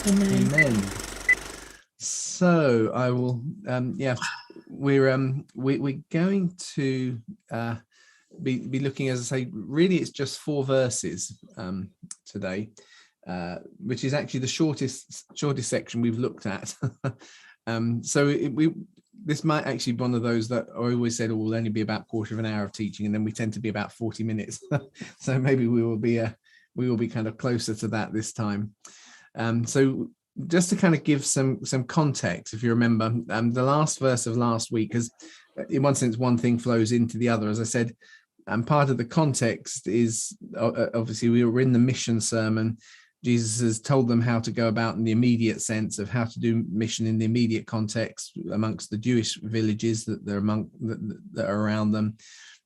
Amen. Amen. So I will, we're going to be looking, as I say, really it's just 4 verses today, which is actually the shortest section we've looked at. This might actually be one of those that I always said will only be about a quarter of an hour of teaching, and then we tend to be about 40 minutes. So maybe we will be kind of closer to that this time. So just to kind of give some context, if you remember, the last verse of last week, because in one sense one thing flows into the other, as I said, and part of the context is obviously we were in the mission sermon. Jesus has told them how to go about in the immediate sense of how to do mission in the immediate context amongst the Jewish villages that that are around them,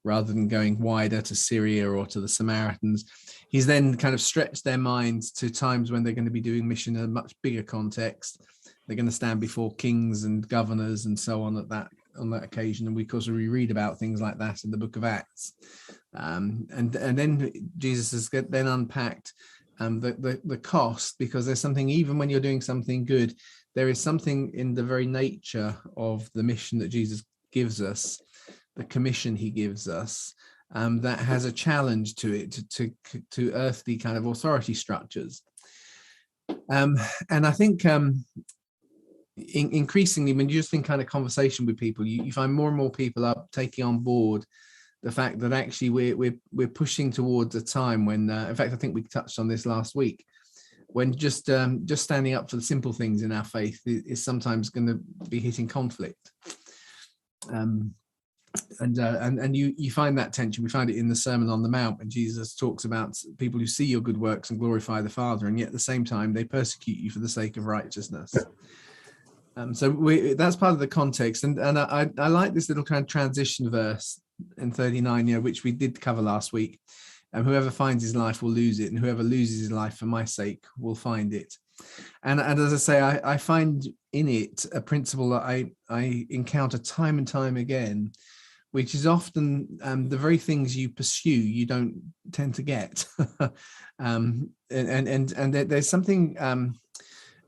rather than going wider to Syria or to the Samaritans. He's then kind of stretched their minds to times when they're going to be doing mission in a much bigger context. They're going to stand before kings and governors and so on on that occasion. And we, of course, we read about things like that in the book of Acts. And then Jesus has then unpacked the cost, because there's something, even when you're doing something good, there is something in the very nature of the mission that Jesus gives us, the commission he gives us, that has a challenge to it, to earthly kind of authority structures. And I think increasingly, when you're just in kind of conversation with people, you find more and more people are taking on board the fact that actually we're pushing towards a time when, in fact, I think we touched on this last week, when just standing up for the simple things in our faith is sometimes going to be hitting conflict. And you find that tension. We find it in the Sermon on the Mount, when Jesus talks about people who see your good works and glorify the Father, and yet at the same time they persecute you for the sake of righteousness. So that's part of the context, and I like this little kind of transition verse in 39, which we did cover last week. And whoever finds his life will lose it, and whoever loses his life for my sake will find it. And as I say, I find in it a principle that I encounter time and time again, which is often the very things you pursue you don't tend to get. And there's something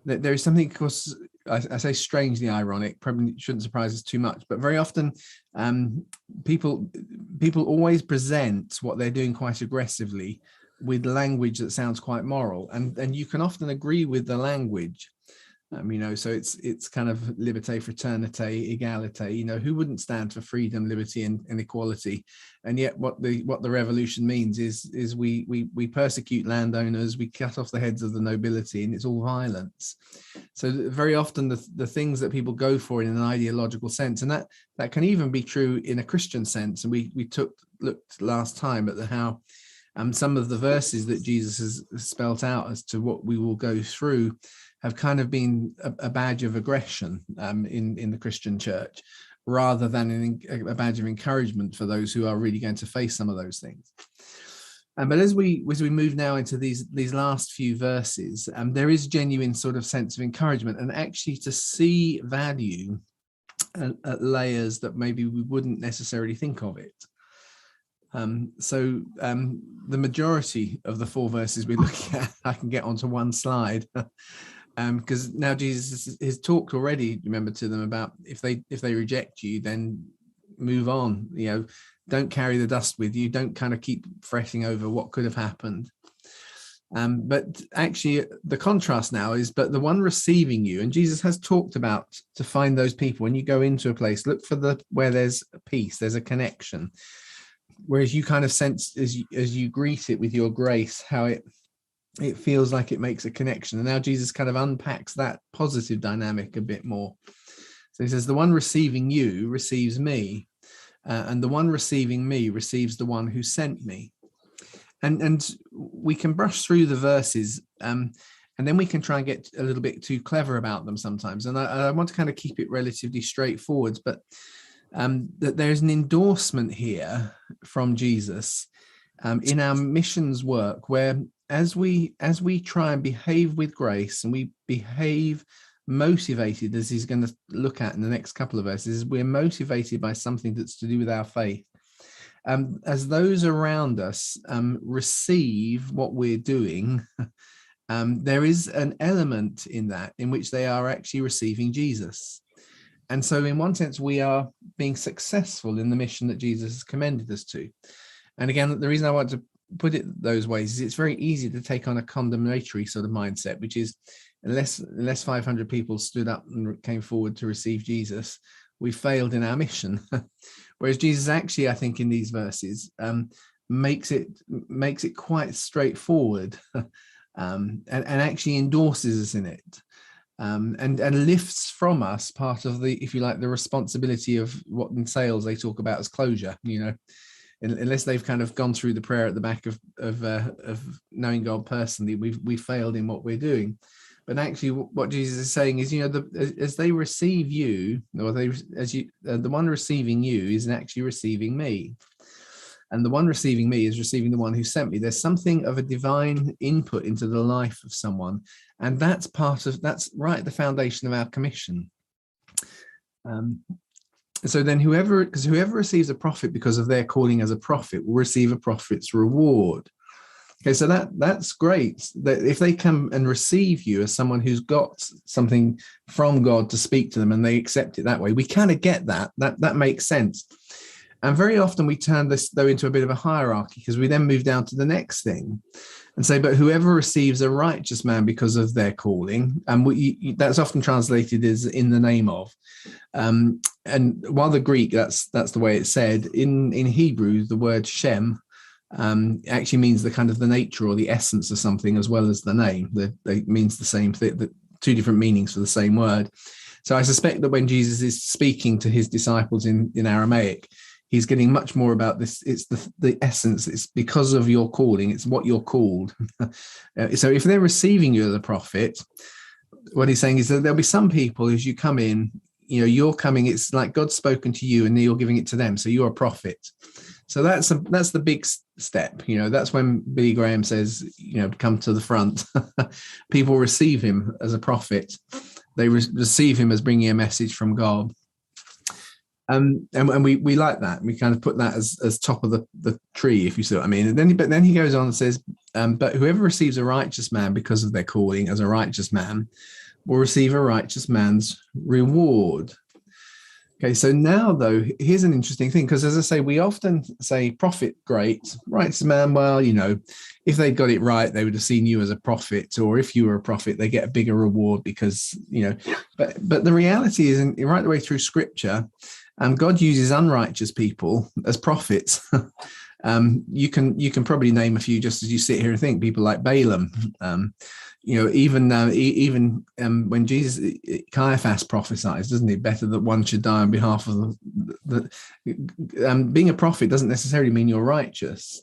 that there is something, of course, I say strangely ironic, probably shouldn't surprise us too much, but very often people always present what they're doing quite aggressively with language that sounds quite moral, and you can often agree with the language. So it's kind of liberté, fraternité, égalité. Who wouldn't stand for freedom, liberty, and equality? And yet, what the revolution means is we persecute landowners, we cut off the heads of the nobility, and it's all violence. So very often the things that people go for in an ideological sense, and that can even be true in a Christian sense. And we looked last time at how some of the verses that Jesus has spelt out as to what we will go through have kind of been a badge of aggression in the Christian church, rather than a badge of encouragement for those who are really going to face some of those things. But as we move now into these last few verses, there is genuine sort of sense of encouragement, and actually to see value at layers that maybe we wouldn't necessarily think of it. The majority of the 4 verses we're looking at, I can get onto one slide. Because now Jesus has talked already, remember, to them about if they reject you, then move on. Don't carry the dust with you. Don't kind of keep fretting over what could have happened. But actually, the contrast now is, but the one receiving you, and Jesus has talked about to find those people. When you go into a place, look for where there's a peace, there's a connection. Whereas you kind of sense as you greet it with your grace, how it feels like it makes a connection. And now Jesus kind of unpacks that positive dynamic a bit more. So he says, the one receiving you receives me, and the one receiving me receives the one who sent me. And we can brush through the verses, and then we can try and get a little bit too clever about them sometimes. And I want to kind of keep it relatively straightforward, but that there's an endorsement here from Jesus in our missions work, where as we try and behave with grace, and we behave motivated, as he's going to look at in the next couple of verses, we're motivated by something that's to do with our faith. As those around us receive what we're doing, there is an element in that in which they are actually receiving Jesus. And so in one sense, we are being successful in the mission that Jesus has commended us to. And again, the reason I want to put it those ways is it's very easy to take on a condemnatory sort of mindset, which is unless 500 people stood up and came forward to receive Jesus, we failed in our mission. Whereas Jesus actually, I think, in these verses, makes it quite straightforward, and actually endorses us in it, and lifts from us part of the, if you like, the responsibility of what in sales they talk about as closure. Unless they've kind of gone through the prayer at the back of knowing God personally, we failed in what we're doing. But actually, what Jesus is saying is, as they receive you, or the one receiving you is actually receiving me, and the one receiving me is receiving the one who sent me. There's something of a divine input into the life of someone, and that's right at the foundation of our commission. So then, whoever receives a prophet because of their calling as a prophet will receive a prophet's reward. Okay, so that's great. That if they come and receive you as someone who's got something from God to speak to them, and they accept it that way, we kind of get that makes sense. And very often we turn this though into a bit of a hierarchy, because we then move down to the next thing and say, but whoever receives a righteous man because of their calling, and that's often translated as in the name of. And while the Greek, that's the way it's said, in Hebrew, the word Shem actually means the kind of the nature or the essence of something as well as the name. It means the same thing, two different meanings for the same word. So I suspect that when Jesus is speaking to his disciples in Aramaic, he's getting much more about this. It's the essence. It's because of your calling. It's what you're called. So if they're receiving you as a prophet, what he's saying is that there'll be some people as you come in, you're coming, it's like God's spoken to you and you're giving it to them. So you're a prophet. So that's the big step. That's when Billy Graham says, come to the front. People receive him as a prophet. They receive him as bringing a message from God. And we like that. We kind of put that as top of the tree, if you see what I mean. But then he goes on and says, but whoever receives a righteous man because of their calling as a righteous man will receive a righteous man's reward. Okay, so now, though, here's an interesting thing, because as I say, we often say prophet, great, righteous man, well, if they'd got it right, they would have seen you as a prophet, or if you were a prophet, they get a bigger reward because, but the reality is, right the way through Scripture, God uses unrighteous people as prophets. You can probably name a few just as you sit here and think, people like Balaam. Even when Caiaphas prophesies, doesn't it? Better that one should die on behalf of being a prophet doesn't necessarily mean you're righteous.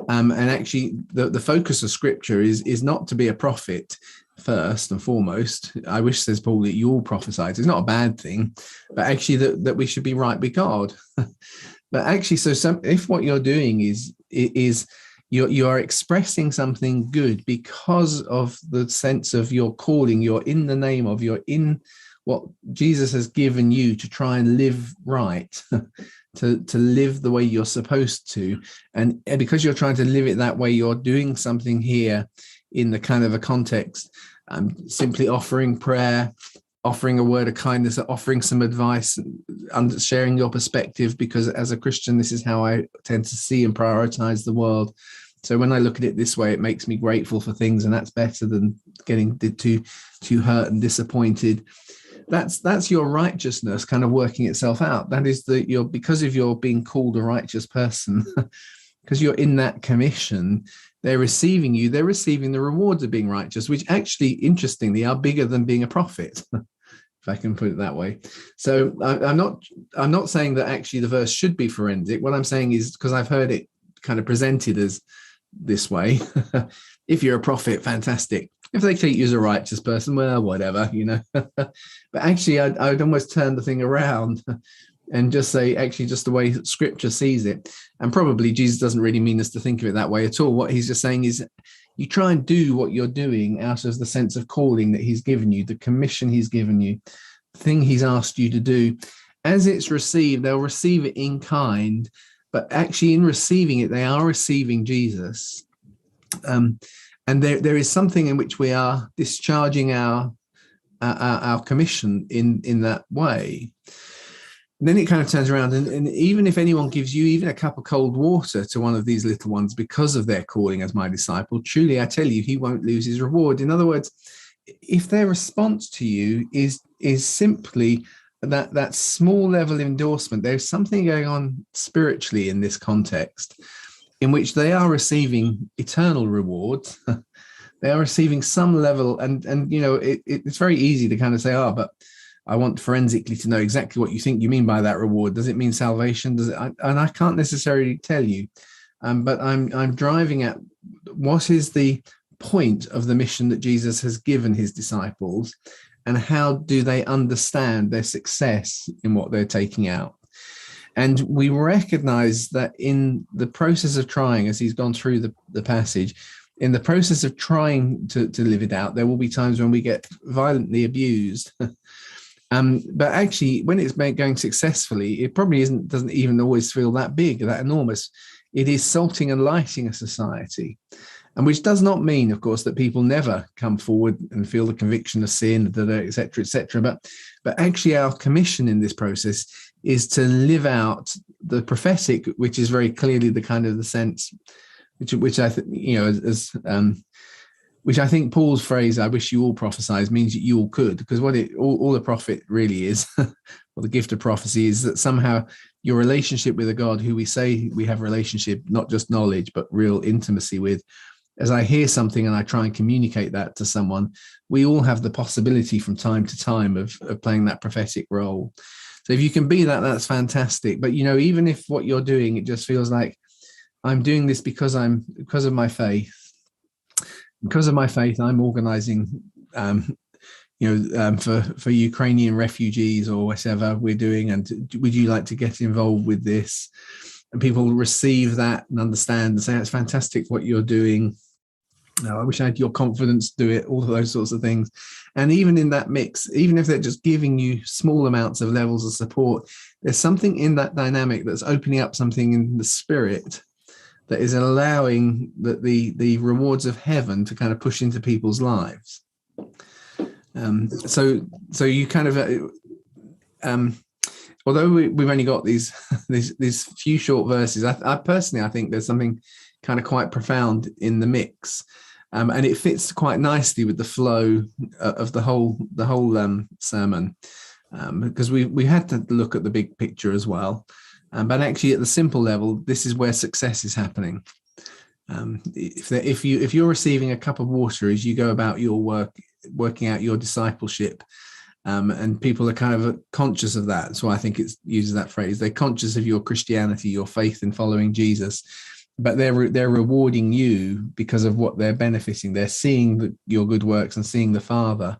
And actually, the focus of Scripture is not to be a prophet first and foremost. I wish, says Paul, that you all prophesy. It's not a bad thing, but actually that we should be right with God. But actually, if what you're doing is you are expressing something good because of the sense of your calling, you're in the name of, you're in what Jesus has given you to try and live right, to live the way you're supposed to. And because you're trying to live it that way, you're doing something here in the kind of a context, simply offering prayer, offering a word of kindness, offering some advice, and sharing your perspective, because as a Christian, this is how I tend to see and prioritize the world. So when I look at it this way, it makes me grateful for things, and that's better than getting too hurt and disappointed. That's your righteousness kind of working itself out. That is because of your being called a righteous person, because you're in that commission, they're receiving you, they're receiving the rewards of being righteous, which actually, interestingly, are bigger than being a prophet, if I can put it that way. So I'm not saying that actually the verse should be forensic. What I'm saying is, because I've heard it kind of presented as this way, if you're a prophet, fantastic. If they treat you as a righteous person, well, whatever, But actually, I'd almost turn the thing around and just say, actually, just the way Scripture sees it. And probably Jesus doesn't really mean us to think of it that way at all. What he's just saying is, you try and do what you're doing out of the sense of calling that he's given you, the commission he's given you, the thing he's asked you to do. As it's received, they'll receive it in kind, but actually in receiving it, they are receiving Jesus. And there is something in which we are discharging our commission in that way. And then it kind of turns around, and even if anyone gives you even a cup of cold water to one of these little ones because of their calling as my disciple, truly I tell you, he won't lose his reward. In other words, if their response to you is simply that small level of endorsement, there's something going on spiritually in this context in which they are receiving eternal rewards. They are receiving some level, and it's very easy to kind of say, but I want forensically to know exactly what you think you mean by that reward. Does it mean salvation? Does it? And I can't necessarily tell you, but I'm driving at what is the point of the mission that Jesus has given his disciples, and how do they understand their success in what they're taking out. And we recognize that in the process of trying, as he's gone through the passage, in the process of trying to live it out, there will be times when we get violently abused. But actually, when it's going successfully, it probably doesn't even always feel that big, that enormous. It is salting and lighting a society. And which does not mean, of course, that people never come forward and feel the conviction of sin, et cetera, et cetera. But actually, our commission in this process is to live out the prophetic, which is very clearly the kind of the sense, which I think, which I think Paul's phrase, "I wish you all prophesied," means that you all could, because what all the prophet really is, or the gift of prophecy, is that somehow your relationship with a God who we say we have a relationship, not just knowledge, but real intimacy with. As I hear something and I try and communicate that to someone, we all have the possibility from time to time of playing that prophetic role. So if you can be that, that's fantastic. But, even if what you're doing, it just feels like I'm doing this because of my faith. Because of my faith, I'm organizing, for Ukrainian refugees or whatever we're doing. And would you like to get involved with this? And people receive that and understand and say, it's fantastic what you're doing. I wish I had your confidence to do it, all of those sorts of things. And even in that mix, even if they're just giving you small amounts of levels of support, there's something in that dynamic that's opening up something in the spirit that is allowing the rewards of heaven to kind of push into people's lives. So you kind of, although we've only got these few short verses, I personally, I think there's something kind of quite profound in the mix, and it fits quite nicely with the flow of the whole sermon, because we had to look at the big picture as well, but actually at the simple level, this is where success is happening. If you're receiving a cup of water as you go about your work, working out your discipleship. And people are kind of conscious of that. So I think it uses that phrase. They're conscious of your Christianity, your faith in following Jesus, but they're rewarding you because of what they're benefiting. They're seeing your good works and seeing the Father,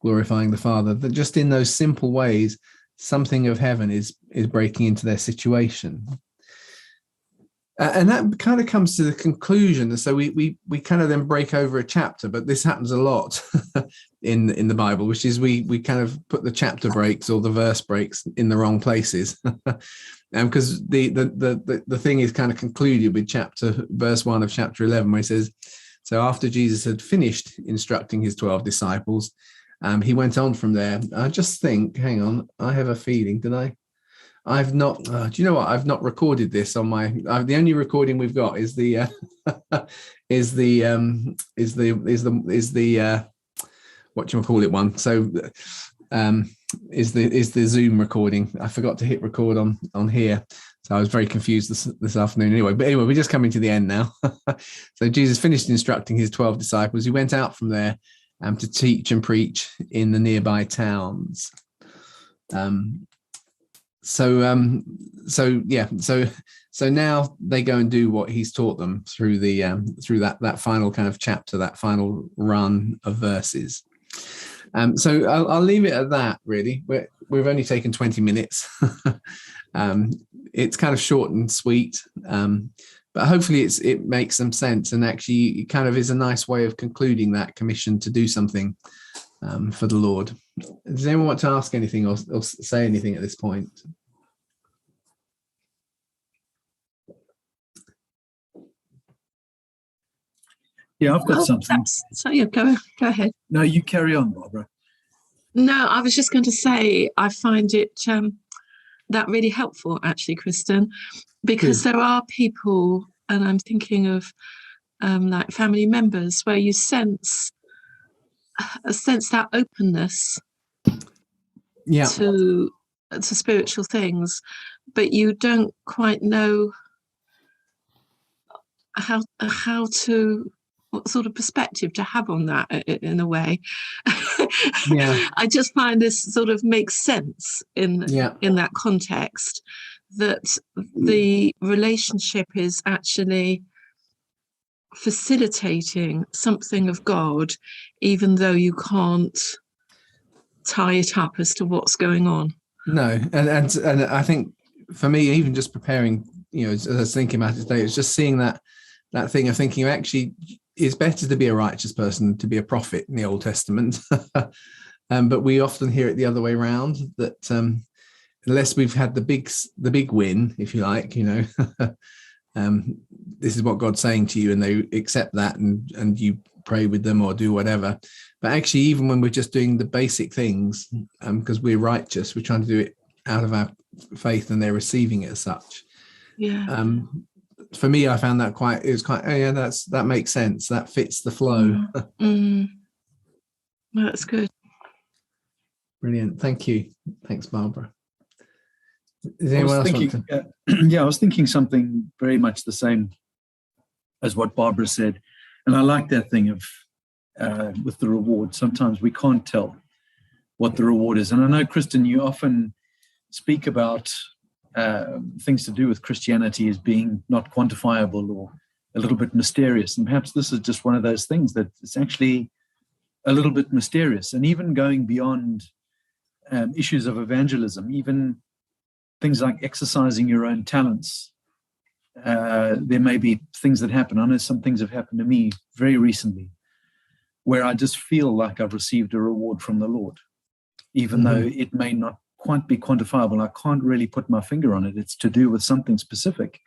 glorifying the Father. That just in those simple ways, something of heaven is breaking into their situation. And that kind of comes to the conclusion. So we kind of then break over a chapter, but this happens a lot in the Bible, which is we kind of put the chapter breaks or the verse breaks in the wrong places, because the thing is kind of concluded with verse 1 of chapter 11, where he says, so after Jesus had finished instructing his 12 disciples, he went on from there. I just think, hang on, I have a feeling, did I? I've not. Do you know what? I've not recorded this on my. The only recording we've got is the whatchamacallit one. So is the Zoom recording. I forgot to hit record on here, so I was very confused this afternoon. Anyway, we're just coming to the end now. So Jesus finished instructing his 12 disciples. He went out from there to teach and preach in the nearby towns. So now they go and do what he's taught them through that final kind of chapter, that final run of verses. So I'll leave it at that. Really, we've only taken 20 minutes. It's kind of short and sweet, but hopefully it makes some sense, and actually it kind of is a nice way of concluding that commission to do something for the Lord. Does anyone want to ask anything or say anything at this point? Yeah, I've got something. So yeah, go ahead. No, you carry on, Barbara. No, I was just going to say I find it that really helpful, actually, Kristen, because Good. there are people, and I'm thinking of like family members, where you sense that openness to spiritual things, but you don't quite know how to, what sort of perspective to have on that in a way. I just find this sort of makes sense in that context, that the relationship is actually facilitating something of God, even though you can't tie it up as to what's going on. No, and I think for me, even just preparing, as I was thinking about it today, it's just seeing that thing of thinking actually it's better to be a righteous person than to be a prophet in the Old Testament. But we often hear it the other way around, that unless we've had the big win, if you like, this is what God's saying to you, and they accept that, and you pray with them or do whatever. But actually, even when we're just doing the basic things, because we're righteous, we're trying to do it out of our faith, and they're receiving it as such. For me, I found that that makes sense. That fits the flow. Well, that's good. Brilliant. Thank you. Thanks, Barbara. Is I anyone was else thinking, I was thinking something very much the same as what Barbara said. And I like that thing of with the reward. Sometimes we can't tell what the reward is. And I know, Kristen, you often speak about things to do with Christianity as being not quantifiable or a little bit mysterious. And perhaps this is just one of those things that it's actually a little bit mysterious. And even going beyond issues of evangelism, even things like exercising your own talents. There may be things that happen. I know some things have happened to me very recently where I just feel like I've received a reward from the Lord, even though it may not quite be quantifiable. I can't really put my finger on it. It's to do with something specific.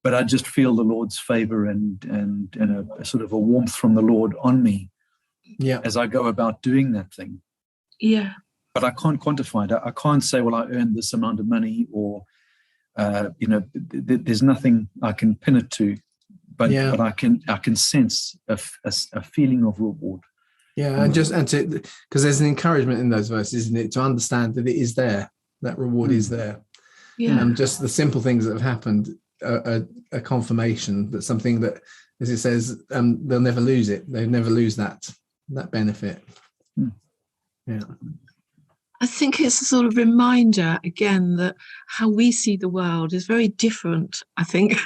But I just feel the Lord's favor and a sort of a warmth from the Lord on me as I go about doing that thing. Yeah. But I can't quantify it. I can't say, well, I earned this amount of money, or there's nothing I can pin it to. But I can sense a feeling of reward. Yeah, and because there's an encouragement in those verses, isn't it, to understand that it is there, that reward is there. Yeah. Just the simple things that have happened are a confirmation that something that, as it says, they'll never lose it. They'll never lose that benefit. Yeah. I think it's a sort of reminder, again, that how we see the world is very different, I think,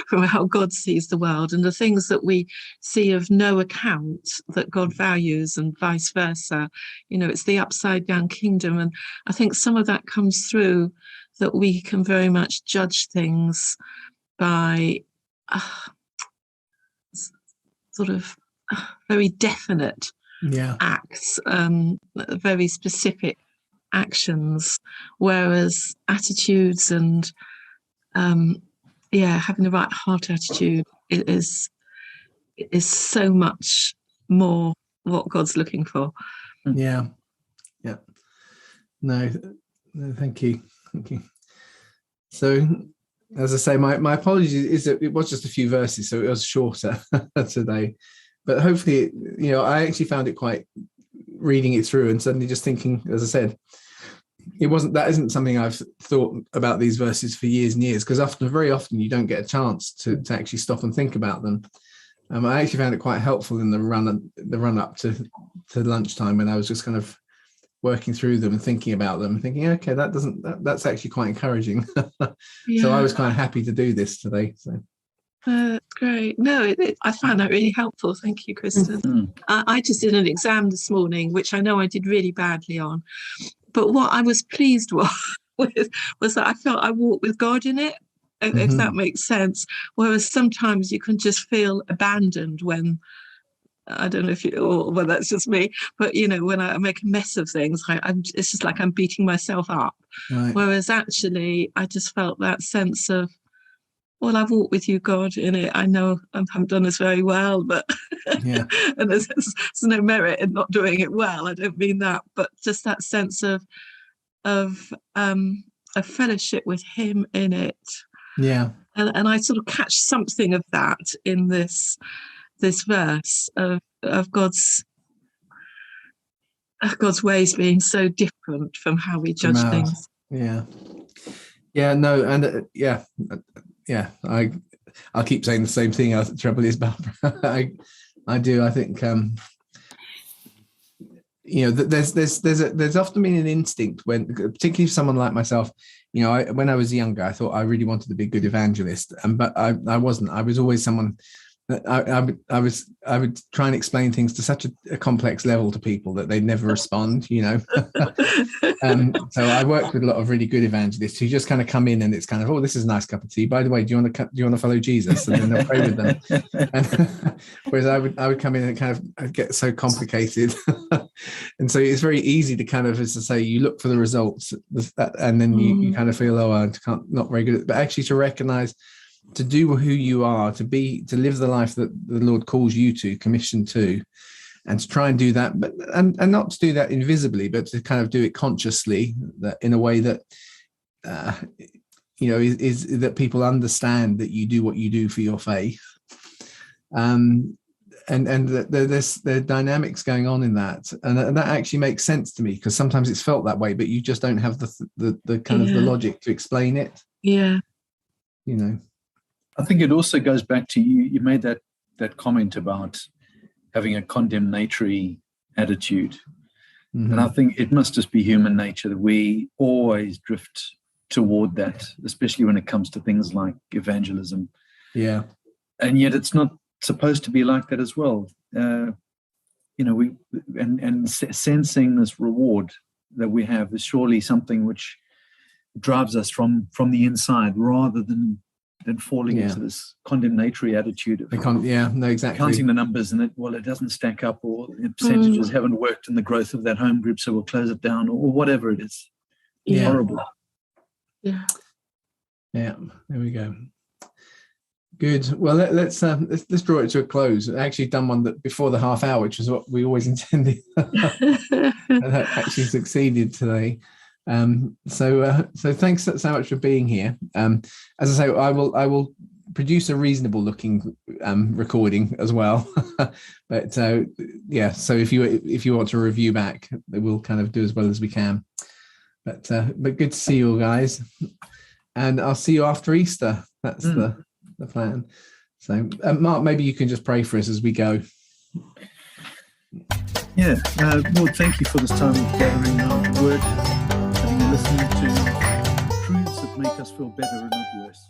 from how God sees the world, and the things that we see of no account that God values, and vice versa. It's the upside down kingdom. And I think some of that comes through, that we can very much judge things by sort of very definite acts, very specific actions, whereas attitudes and having the right heart attitude is so much more what God's looking for. No, thank you. So, as I say, my apologies is that it was just a few verses, so it was shorter today, but hopefully, I actually found it quite, reading it through and suddenly just thinking, as I said, that isn't something I've thought about these verses for years and years, because very often you don't get a chance to actually stop and think about them. I actually found it quite helpful in the run up to lunchtime, when I was just kind of working through them and thinking about them and thinking, okay, that's actually quite encouraging. So I was quite happy to do this today. So great. No, I found that really helpful. Thank you, Kristen. I just did an exam this morning, which I know I did really badly on. But what I was pleased with was that I felt I walked with God in it, if that makes sense. Whereas sometimes you can just feel abandoned when, I don't know well, that's just me, but when I make a mess of things, it's just like I'm beating myself up. Right. Whereas actually, I just felt that sense of well, I've walked with you, God, in it. I know I haven't done this very well, but Yeah. and there's no merit in not doing it well. I don't mean that, but just that sense of a fellowship with Him in it. Yeah. And I sort of catch something of that in this verse of God's ways being so different from how we judge From ours. things. Yeah, no, and I'll keep saying the same thing. The trouble is, Barbara, I do. I think there's often been an instinct when, particularly for someone like myself, when I was younger, I thought I really wanted to be a good evangelist, but I wasn't. I was always someone that I would try and explain things to such a complex level to people that they'd never respond. So I worked with a lot of really good evangelists who just kind of come in and it's kind of, oh, this is a nice cup of tea. By the way, do you want to follow Jesus? And then they'll pray with them. And, whereas I would come in and kind of get so complicated, and so it's very easy to kind of, as I say, you look for the results, and then you kind of feel, oh, not very good. But actually, to recognize, to do who you are, to live the life that the Lord calls you to, commissioned to, and to try and do that, but and not to do that invisibly, but to kind of do it consciously, that in a way that is that people understand that you do what you do for your faith, and that there's dynamics going on in that, and that actually makes sense to me, because sometimes it's felt that way, but you just don't have the kind of the logic to explain it. Yeah. I think it also goes back to you made that comment about having a condemnatory attitude. Mm-hmm. And I think it must just be human nature that we always drift toward that, especially when it comes to things like evangelism. Yeah. And yet it's not supposed to be like that as well. Sensing this reward that we have is surely something which drives us from the inside, rather than falling into this condemnatory attitude of exactly, counting the numbers and it doesn't stack up, or the percentages haven't worked in the growth of that home group, so we'll close it down, or whatever it is. It's horrible. Yeah. There we go. Good. Well, let's draw it to a close. I actually done one that before the half hour, which was what we always intended. And that actually succeeded today. So thanks so much for being here. As I say, I will produce a reasonable looking recording as well. But so if you want to review back, we'll kind of do as well as we can. But good to see you all, guys, and I'll see you after Easter. That's the plan. So Mark, maybe you can just pray for us as we go. Lord, thank you for this time of gathering around the word, listening to truths that make us feel better and not worse.